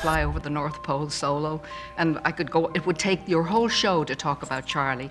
fly over the North Pole solo, and I could go, it would take your whole show to talk about Charlie.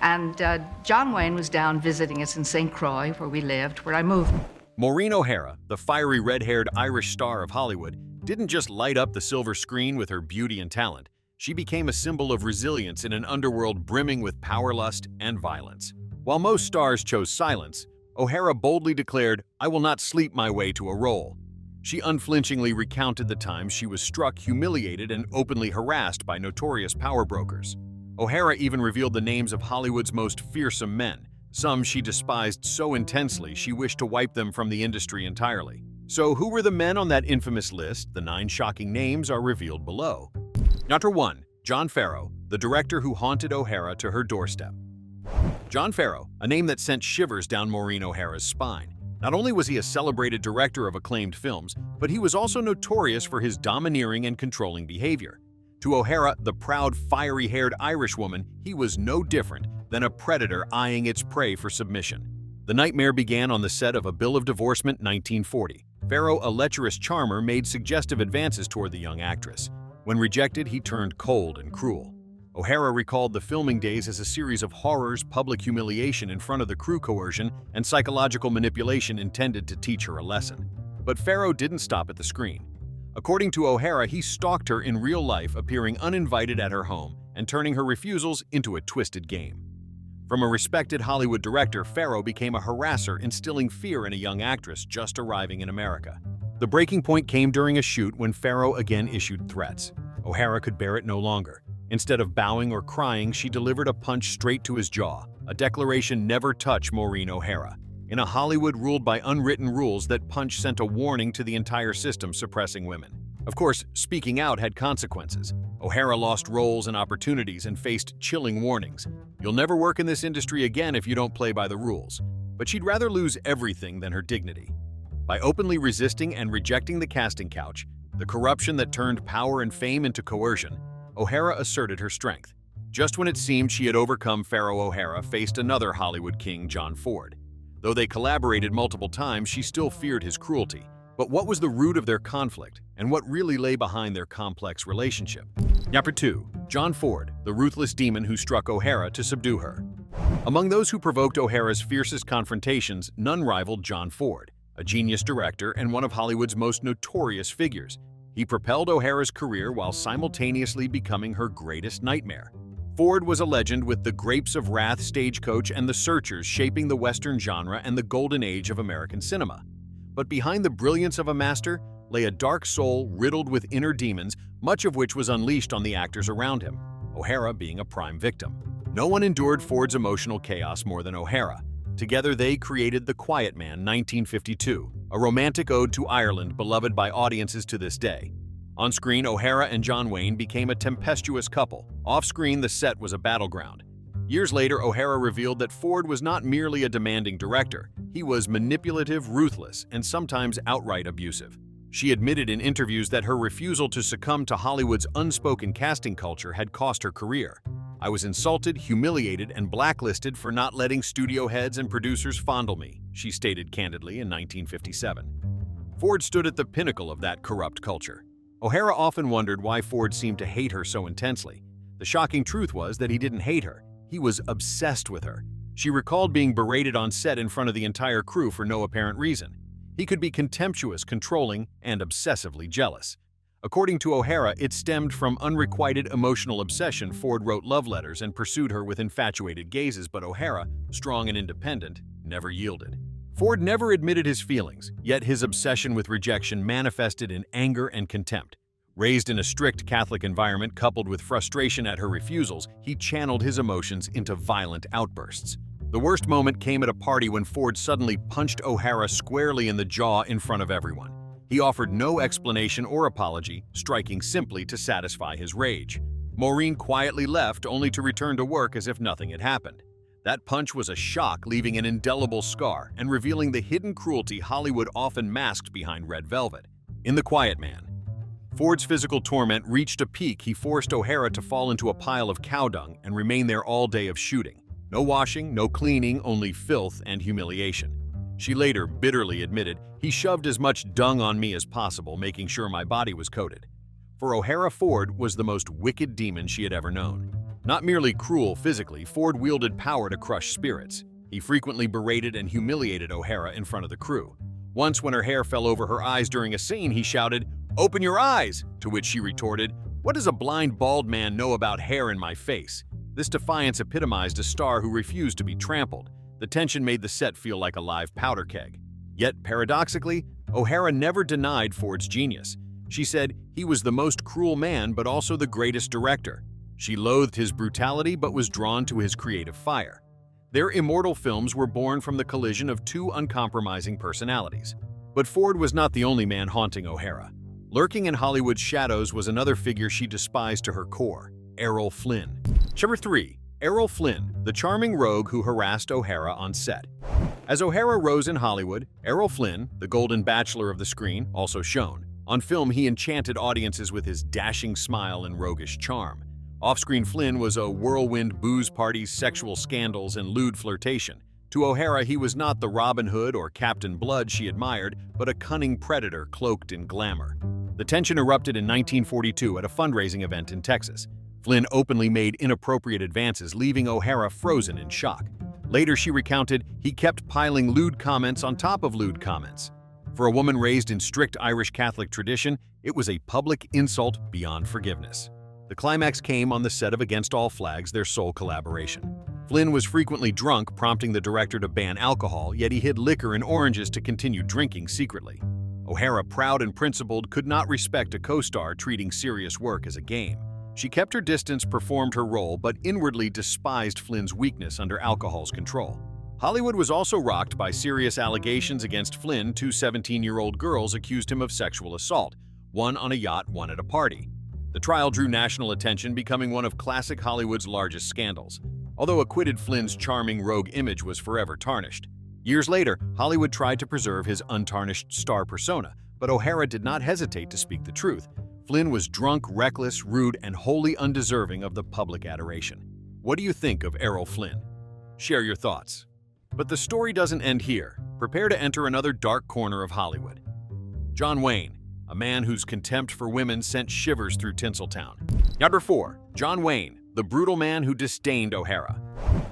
And John Wayne was down visiting us in St. Croix, where we lived, where I moved. Maureen O'Hara, the fiery red-haired Irish star of Hollywood, didn't just light up the silver screen with her beauty and talent. She became a symbol of resilience in an underworld brimming with power lust and violence. While most stars chose silence, O'Hara boldly declared, "I will not sleep my way to a role." She unflinchingly recounted the times she was struck, humiliated, and openly harassed by notorious power brokers. O'Hara even revealed the names of Hollywood's most fearsome men. Some she despised so intensely she wished to wipe them from the industry entirely. So who were the men on that infamous list? The 9 shocking names are revealed below. Number 1. John Farrow, the director who haunted O'Hara to her doorstep. John Farrow, a name that sent shivers down Maureen O'Hara's spine. Not only was he a celebrated director of acclaimed films, but he was also notorious for his domineering and controlling behavior. To O'Hara, the proud, fiery-haired Irish woman, he was no different than a predator eyeing its prey for submission. The nightmare began on the set of A Bill of Divorcement, 1940. Farrow, a lecherous charmer, made suggestive advances toward the young actress. When rejected, he turned cold and cruel. O'Hara recalled the filming days as a series of horrors, public humiliation in front of the crew, coercion, and psychological manipulation intended to teach her a lesson. But Farrow didn't stop at the screen. According to O'Hara, he stalked her in real life, appearing uninvited at her home and turning her refusals into a twisted game. From a respected Hollywood director, Farrow became a harasser, instilling fear in a young actress just arriving in America. The breaking point came during a shoot when Farrow again issued threats. O'Hara could bear it no longer. Instead of bowing or crying, she delivered a punch straight to his jaw, a declaration never touch Maureen O'Hara. In a Hollywood ruled by unwritten rules, that punch sent a warning to the entire system suppressing women. Of course, speaking out had consequences. O'Hara lost roles and opportunities and faced chilling warnings. "You'll never work in this industry again if you don't play by the rules." But she'd rather lose everything than her dignity. By openly resisting and rejecting the casting couch, the corruption that turned power and fame into coercion, O'Hara asserted her strength. Just when it seemed she had overcome, Farrow O'Hara faced another Hollywood king, John Ford. Though they collaborated multiple times, she still feared his cruelty. But what was the root of their conflict, and what really lay behind their complex relationship? Number 2. John Ford, the ruthless demon who struck O'Hara to subdue her. Among those who provoked O'Hara's fiercest confrontations, none rivaled John Ford, a genius director and one of Hollywood's most notorious figures. He propelled O'Hara's career while simultaneously becoming her greatest nightmare. Ford was a legend, with The Grapes of Wrath, Stagecoach, and The Searchers shaping the Western genre and the golden age of American cinema. But behind the brilliance of a master lay a dark soul riddled with inner demons, much of which was unleashed on the actors around him, O'Hara being a prime victim. No one endured Ford's emotional chaos more than O'Hara. Together they created The Quiet Man, 1952, a romantic ode to Ireland beloved by audiences to this day. On screen, O'Hara and John Wayne became a tempestuous couple. Off-screen, the set was a battleground. Years later, O'Hara revealed that Ford was not merely a demanding director. He was manipulative, ruthless, and sometimes outright abusive. She admitted in interviews that her refusal to succumb to Hollywood's unspoken casting culture had cost her career. "I was insulted, humiliated, and blacklisted for not letting studio heads and producers fondle me," she stated candidly in 1957. Ford stood at the pinnacle of that corrupt culture. O'Hara often wondered why Ford seemed to hate her so intensely. The shocking truth was that he didn't hate her. He was obsessed with her. She recalled being berated on set in front of the entire crew for no apparent reason. He could be contemptuous, controlling, and obsessively jealous. According to O'Hara, it stemmed from unrequited emotional obsession. Ford wrote love letters and pursued her with infatuated gazes, but O'Hara, strong and independent, never yielded. Ford never admitted his feelings, yet his obsession with rejection manifested in anger and contempt. Raised in a strict Catholic environment coupled with frustration at her refusals, he channeled his emotions into violent outbursts. The worst moment came at a party when Ford suddenly punched O'Hara squarely in the jaw in front of everyone. He offered no explanation or apology, striking simply to satisfy his rage. Maureen quietly left, only to return to work as if nothing had happened. That punch was a shock, leaving an indelible scar and revealing the hidden cruelty Hollywood often masked behind red velvet. In The Quiet Man, Ford's physical torment reached a peak. He forced O'Hara to fall into a pile of cow dung and remain there all day of shooting. No washing, no cleaning, only filth and humiliation. She later bitterly admitted, "He shoved as much dung on me as possible, making sure my body was coated." For O'Hara, Ford was the most wicked demon she had ever known. Not merely cruel physically, Ford wielded power to crush spirits. He frequently berated and humiliated O'Hara in front of the crew. Once, when her hair fell over her eyes during a scene, he shouted, "Open your eyes!" To which she retorted, "What does a blind, bald man know about hair in my face?" This defiance epitomized a star who refused to be trampled. The tension made the set feel like a live powder keg. Yet, paradoxically, O'Hara never denied Ford's genius. She said he was the most cruel man but also the greatest director. She loathed his brutality but was drawn to his creative fire. Their immortal films were born from the collision of two uncompromising personalities. But Ford was not the only man haunting O'Hara. Lurking in Hollywood's shadows was another figure she despised to her core, Errol Flynn. Number 3. Errol Flynn, the charming rogue who harassed O'Hara on set. As O'Hara rose in Hollywood, Errol Flynn, the golden bachelor of the screen, also shone. On film, he enchanted audiences with his dashing smile and roguish charm. Off-screen, Flynn was a whirlwind booze parties, sexual scandals, and lewd flirtation. To O'Hara, he was not the Robin Hood or Captain Blood she admired, but a cunning predator cloaked in glamour. The tension erupted in 1942 at a fundraising event in Texas. Flynn openly made inappropriate advances, leaving O'Hara frozen in shock. Later, she recounted, he kept piling lewd comments on top of lewd comments. For a woman raised in strict Irish Catholic tradition, it was a public insult beyond forgiveness. The climax came on the set of Against All Flags, their sole collaboration. Flynn was frequently drunk, prompting the director to ban alcohol, yet he hid liquor and oranges to continue drinking secretly. O'Hara, proud and principled, could not respect a co-star treating serious work as a game. She kept her distance, performed her role, but inwardly despised Flynn's weakness under alcohol's control. Hollywood was also rocked by serious allegations against Flynn. Two 17-year-old girls accused him of sexual assault, one on a yacht, one at a party. The trial drew national attention, becoming one of classic Hollywood's largest scandals. Although acquitted, Flynn's charming rogue image was forever tarnished. Years later, Hollywood tried to preserve his untarnished star persona, but O'Hara did not hesitate to speak the truth. Flynn was drunk, reckless, rude, and wholly undeserving of the public adoration. What do you think of Errol Flynn? Share your thoughts. But the story doesn't end here. Prepare to enter another dark corner of Hollywood. John Wayne, a man whose contempt for women sent shivers through Tinseltown. Number 4. John Wayne, the brutal man who disdained O'Hara.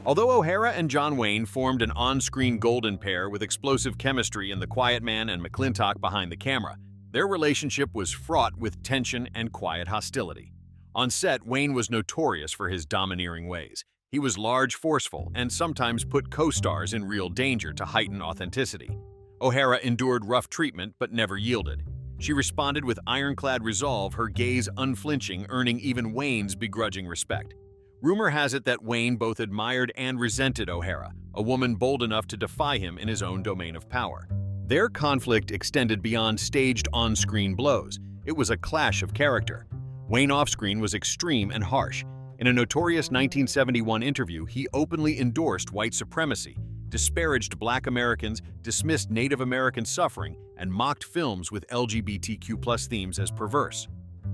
Although O'Hara and John Wayne formed an on-screen golden pair with explosive chemistry in The Quiet Man and McClintock behind the camera, their relationship was fraught with tension and quiet hostility. On set, Wayne was notorious for his domineering ways. He was large, forceful, and sometimes put co-stars in real danger to heighten authenticity. O'Hara endured rough treatment but never yielded. She responded with ironclad resolve, her gaze unflinching, earning even Wayne's begrudging respect. Rumor has it that Wayne both admired and resented O'Hara, a woman bold enough to defy him in his own domain of power. Their conflict extended beyond staged on-screen blows. It was a clash of character. Wayne off-screen was extreme and harsh. In a notorious 1971 interview, he openly endorsed white supremacy, disparaged Black Americans, dismissed Native American suffering, and mocked films with LGBTQ+ themes as perverse.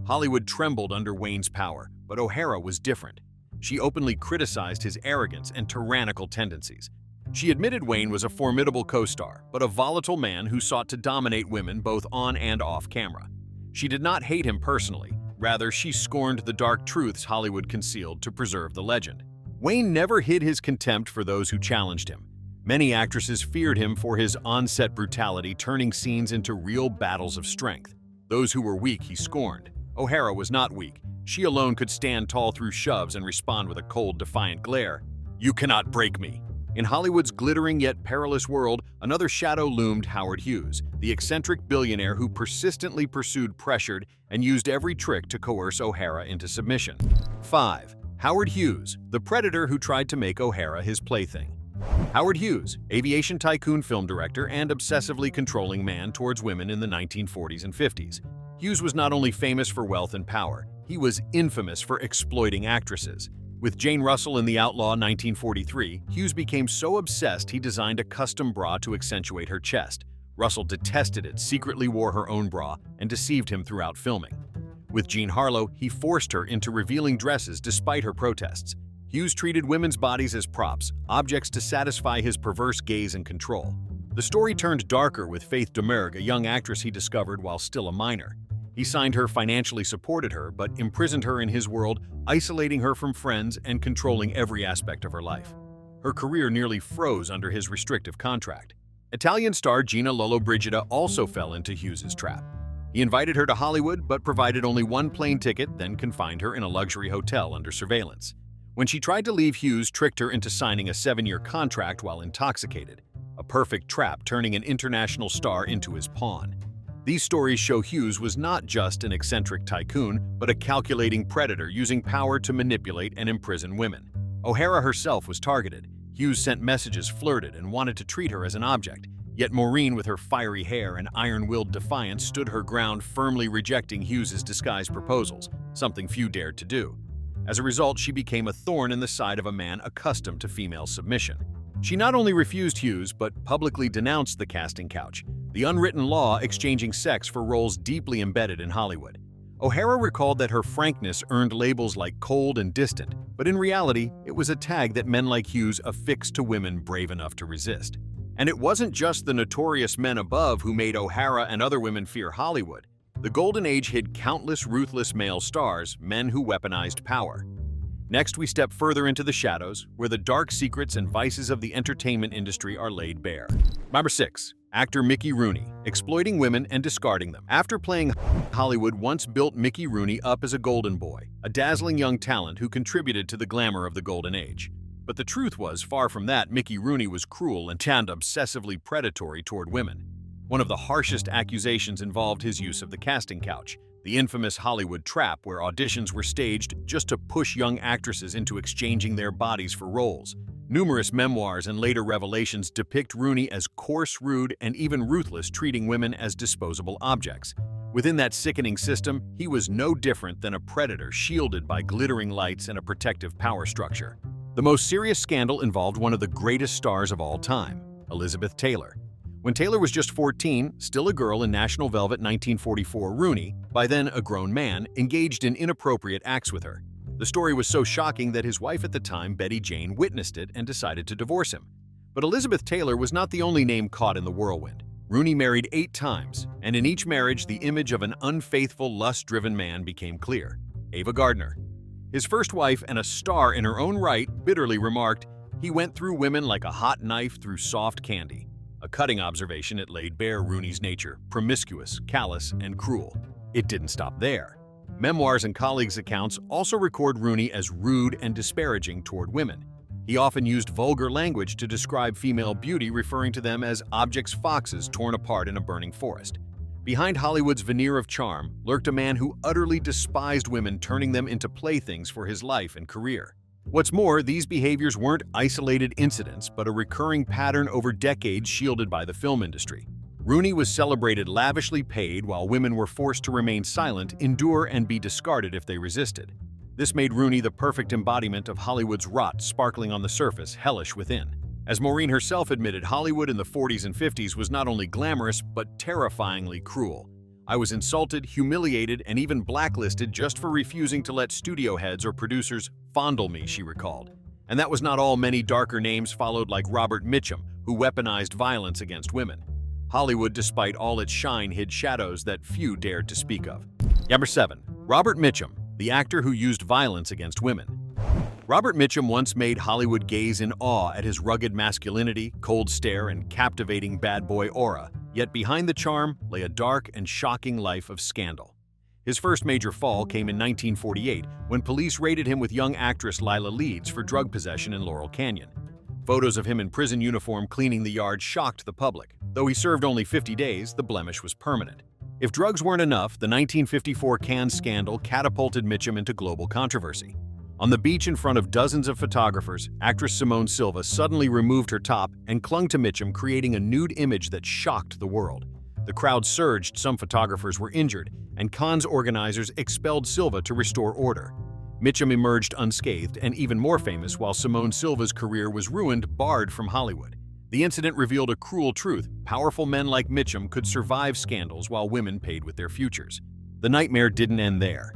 Hollywood trembled under Wayne's power, but O'Hara was different. She openly criticized his arrogance and tyrannical tendencies. She admitted Wayne was a formidable co-star, but a volatile man who sought to dominate women both on and off camera. She did not hate him personally. Rather, she scorned the dark truths Hollywood concealed to preserve the legend. Wayne never hid his contempt for those who challenged him. Many actresses feared him for his on-set brutality, turning scenes into real battles of strength. Those who were weak he scorned. O'Hara was not weak. She alone could stand tall through shoves and respond with a cold, defiant glare. "You cannot break me." In Hollywood's glittering yet perilous world, another shadow loomed: Howard Hughes, the eccentric billionaire who persistently pursued, pressured, and used every trick to coerce O'Hara into submission. 5. Howard Hughes, the predator who tried to make O'Hara his plaything. Howard Hughes, aviation tycoon, film director, and obsessively controlling man towards women in the 1940s and 50s. Hughes was not only famous for wealth and power, he was infamous for exploiting actresses. With Jane Russell in The Outlaw 1943, Hughes became so obsessed he designed a custom bra to accentuate her chest. Russell detested it, secretly wore her own bra, and deceived him throughout filming. With Jean Harlow, he forced her into revealing dresses despite her protests. Hughes treated women's bodies as props, objects to satisfy his perverse gaze and control. The story turned darker with Faith Domergue, a young actress he discovered while still a minor. He signed her, financially supported her, but imprisoned her in his world, isolating her from friends and controlling every aspect of her life. Her career nearly froze under his restrictive contract. Italian star Gina Lollobrigida also fell into Hughes's trap. He invited her to Hollywood, but provided only one plane ticket, then confined her in a luxury hotel under surveillance. When she tried to leave, Hughes tricked her into signing a 7-year contract while intoxicated. A perfect trap, turning an international star into his pawn. These stories show Hughes was not just an eccentric tycoon, but a calculating predator using power to manipulate and imprison women. O'Hara herself was targeted. Hughes sent messages, flirted, and wanted to treat her as an object. Yet Maureen, with her fiery hair and iron-willed defiance, stood her ground, firmly rejecting Hughes's disguised proposals, something few dared to do. As a result, she became a thorn in the side of a man accustomed to female submission. She not only refused Hughes, but publicly denounced the casting couch, the unwritten law exchanging sex for roles deeply embedded in Hollywood. O'Hara recalled that her frankness earned labels like cold and distant, but in reality, it was a tag that men like Hughes affixed to women brave enough to resist. And it wasn't just the notorious men above who made O'Hara and other women fear Hollywood. The Golden Age hid countless ruthless male stars, men who weaponized power. Next, we step further into the shadows, where the dark secrets and vices of the entertainment industry are laid bare. Number 6. Actor Mickey Rooney, exploiting women and discarding them. After playing Hollywood once built Mickey Rooney up as a golden boy, a dazzling young talent who contributed to the glamour of the Golden Age. But the truth was, far from that, Mickey Rooney was cruel and obsessively predatory toward women. One of the harshest accusations involved his use of the casting couch, the infamous Hollywood trap where auditions were staged just to push young actresses into exchanging their bodies for roles. Numerous memoirs and later revelations depict Rooney as coarse, rude, and even ruthless, treating women as disposable objects. Within that sickening system, he was no different than a predator shielded by glittering lights and a protective power structure. The most serious scandal involved one of the greatest stars of all time, Elizabeth Taylor. When Taylor was just 14, still a girl in National Velvet 1944, Rooney, by then a grown man, engaged in inappropriate acts with her. The story was so shocking that his wife at the time, Betty Jane, witnessed it and decided to divorce him. But Elizabeth Taylor was not the only name caught in the whirlwind. Rooney married 8 times, and in each marriage, the image of an unfaithful, lust-driven man became clear. Ava Gardner, his first wife and a star in her own right, bitterly remarked, "He went through women like a hot knife through soft candy." A cutting observation, it laid bare Rooney's nature, promiscuous, callous, and cruel. It didn't stop there. Memoirs and colleagues' accounts also record Rooney as rude and disparaging toward women. He often used vulgar language to describe female beauty, referring to them as objects foxes torn apart in a burning forest. Behind Hollywood's veneer of charm lurked a man who utterly despised women, turning them into playthings for his life and career. What's more, these behaviors weren't isolated incidents, but a recurring pattern over decades shielded by the film industry. Rooney was celebrated, lavishly paid, while women were forced to remain silent, endure, and be discarded if they resisted. This made Rooney the perfect embodiment of Hollywood's rot, sparkling on the surface, hellish within. As Maureen herself admitted, Hollywood in the 40s and 50s was not only glamorous, but terrifyingly cruel. "I was insulted, humiliated, and even blacklisted just for refusing to let studio heads or producers fondle me," she recalled. And that was not all. Many darker names followed, like Robert Mitchum, who weaponized violence against women. Hollywood, despite all its shine, hid shadows that few dared to speak of. Number 7. Robert Mitchum, the actor who used violence against women. Robert Mitchum once made Hollywood gaze in awe at his rugged masculinity, cold stare, and captivating bad boy aura. Yet behind the charm lay a dark and shocking life of scandal. His first major fall came in 1948 when police raided him with young actress Lila Leeds for drug possession in Laurel Canyon. Photos of him in prison uniform cleaning the yard shocked the public. Though he served only 50 days, the blemish was permanent. If drugs weren't enough, the 1954 Cannes scandal catapulted Mitchum into global controversy. On the beach in front of dozens of photographers, actress Simone Silva suddenly removed her top and clung to Mitchum, creating a nude image that shocked the world. The crowd surged, some photographers were injured, and Cannes organizers expelled Silva to restore order. Mitchum emerged unscathed and even more famous, while Simone Silva's career was ruined, barred from Hollywood. The incident revealed a cruel truth: powerful men like Mitchum could survive scandals while women paid with their futures. The nightmare didn't end there.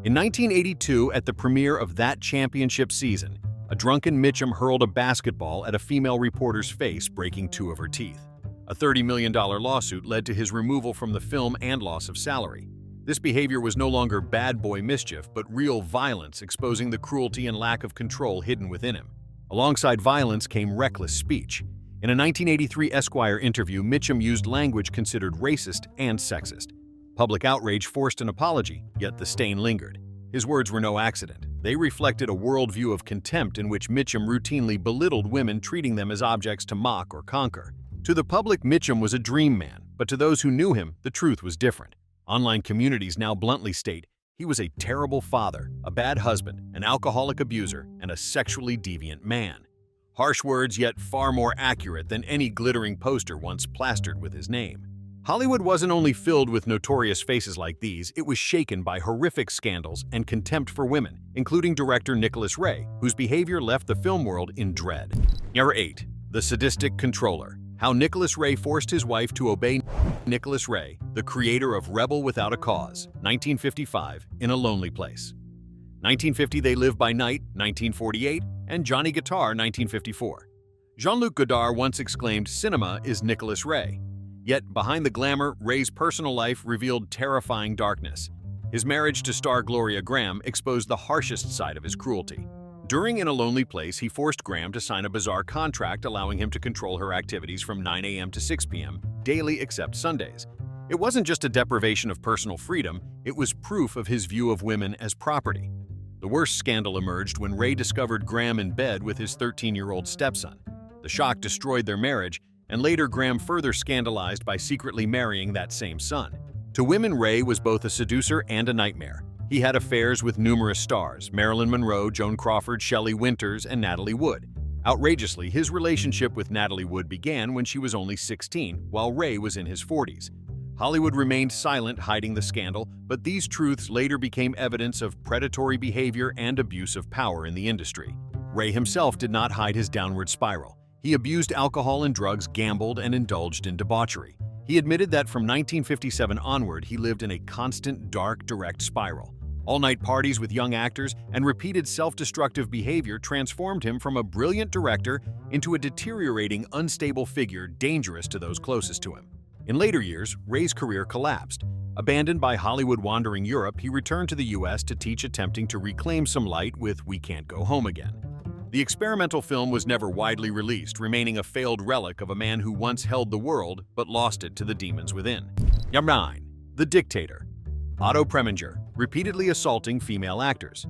In 1982, at the premiere of That Championship season, a drunken Mitchum hurled a basketball at a female reporter's face, breaking 2 of her teeth. A $30 million lawsuit led to his removal from the film and loss of salary. This behavior was no longer bad boy mischief, but real violence, exposing the cruelty and lack of control hidden within him. Alongside violence came reckless speech. In a 1983 Esquire interview, Mitchum used language considered racist and sexist. Public outrage forced an apology, yet the stain lingered. His words were no accident. They reflected a worldview of contempt in which Mitchum routinely belittled women, treating them as objects to mock or conquer. To the public, Mitchum was a dream man, but to those who knew him, the truth was different. Online communities now bluntly state he was a terrible father, a bad husband, an alcoholic abuser, and a sexually deviant man. Harsh words, yet far more accurate than any glittering poster once plastered with his name. Hollywood wasn't only filled with notorious faces like these, it was shaken by horrific scandals and contempt for women, including director Nicholas Ray, whose behavior left the film world in dread. Number 8. The Sadistic Controller. How Nicholas Ray Forced His Wife to Obey. Nicholas Ray, the creator of Rebel Without a Cause, 1955, In a Lonely Place. 1950, They Live by Night, 1948, and Johnny Guitar, 1954. Jean-Luc Godard once exclaimed, "Cinema is Nicholas Ray." Yet, behind the glamour, Ray's personal life revealed terrifying darkness. His marriage to star Gloria Graham exposed the harshest side of his cruelty. During In a Lonely Place, he forced Graham to sign a bizarre contract allowing him to control her activities from 9 a.m. to 6 p.m. daily except Sundays. It wasn't just a deprivation of personal freedom, it was proof of his view of women as property. The worst scandal emerged when Ray discovered Graham in bed with his 13-year-old stepson. The shock destroyed their marriage, and later Graham further scandalized by secretly marrying that same son. To women, Ray was both a seducer and a nightmare. He had affairs with numerous stars: Marilyn Monroe, Joan Crawford, Shelley Winters, and Natalie Wood. Outrageously, his relationship with Natalie Wood began when she was only 16, while Ray was in his 40s. Hollywood remained silent, hiding the scandal, but these truths later became evidence of predatory behavior and abuse of power in the industry. Ray himself did not hide his downward spiral. He abused alcohol and drugs, gambled, and indulged in debauchery. He admitted that from 1957 onward, he lived in a constant, dark, direct spiral. All-night parties with young actors and repeated self-destructive behavior transformed him from a brilliant director into a deteriorating, unstable figure dangerous to those closest to him. In later years, Ray's career collapsed. Abandoned by Hollywood wandering Europe, he returned to the U.S. to teach, attempting to reclaim some light with We Can't Go Home Again. The experimental film was never widely released, remaining a failed relic of a man who once held the world but lost it to the demons within. Number 9. The Dictator. Otto Preminger, repeatedly assaulting female actors.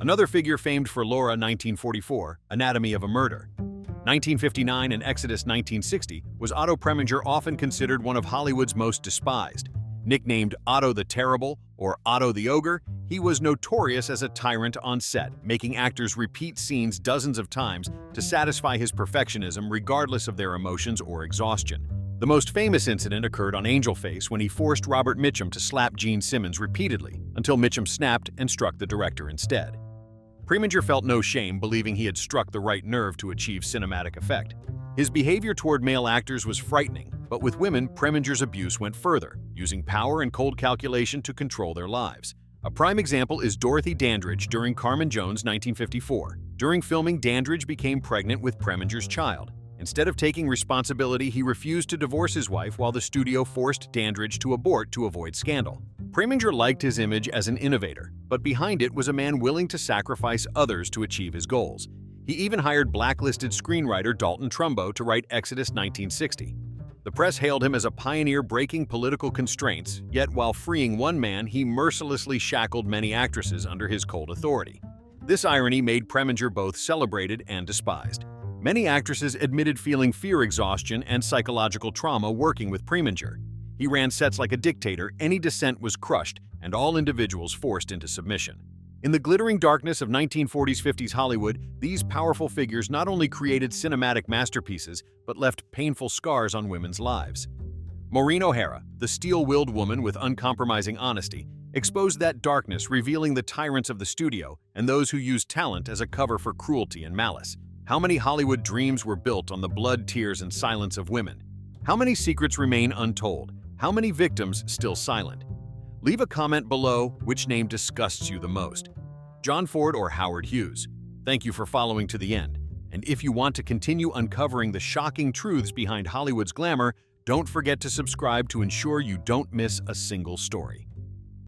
Another figure famed for Laura 1944, Anatomy of a Murder. 1959 and Exodus 1960 was Otto Preminger, often considered one of Hollywood's most despised. Nicknamed Otto the Terrible or Otto the Ogre, he was notorious as a tyrant on set, making actors repeat scenes dozens of times to satisfy his perfectionism regardless of their emotions or exhaustion. The most famous incident occurred on Angel Face when he forced Robert Mitchum to slap Gene Simmons repeatedly until Mitchum snapped and struck the director instead. Preminger felt no shame, believing he had struck the right nerve to achieve cinematic effect. His behavior toward male actors was frightening, but with women, Preminger's abuse went further, using power and cold calculation to control their lives. A prime example is Dorothy Dandridge during Carmen Jones 1954. During filming, Dandridge became pregnant with Preminger's child. Instead of taking responsibility, he refused to divorce his wife while the studio forced Dandridge to abort to avoid scandal. Preminger liked his image as an innovator, but behind it was a man willing to sacrifice others to achieve his goals. He even hired blacklisted screenwriter Dalton Trumbo to write Exodus 1960. The press hailed him as a pioneer breaking political constraints, yet while freeing one man, he mercilessly shackled many actresses under his cold authority. This irony made Preminger both celebrated and despised. Many actresses admitted feeling fear exhaustion and psychological trauma working with Preminger. He ran sets like a dictator, any dissent was crushed, and all individuals forced into submission. In the glittering darkness of 1940s-50s Hollywood, these powerful figures not only created cinematic masterpieces, but left painful scars on women's lives. Maureen O'Hara, the steel-willed woman with uncompromising honesty, exposed that darkness, revealing the tyrants of the studio and those who used talent as a cover for cruelty and malice. How many Hollywood dreams were built on the blood, tears, and silence of women? How many secrets remain untold? How many victims still silent? Leave a comment below which name disgusts you the most. John Ford or Howard Hughes? Thank you for following to the end. And if you want to continue uncovering the shocking truths behind Hollywood's glamour, don't forget to subscribe to ensure you don't miss a single story.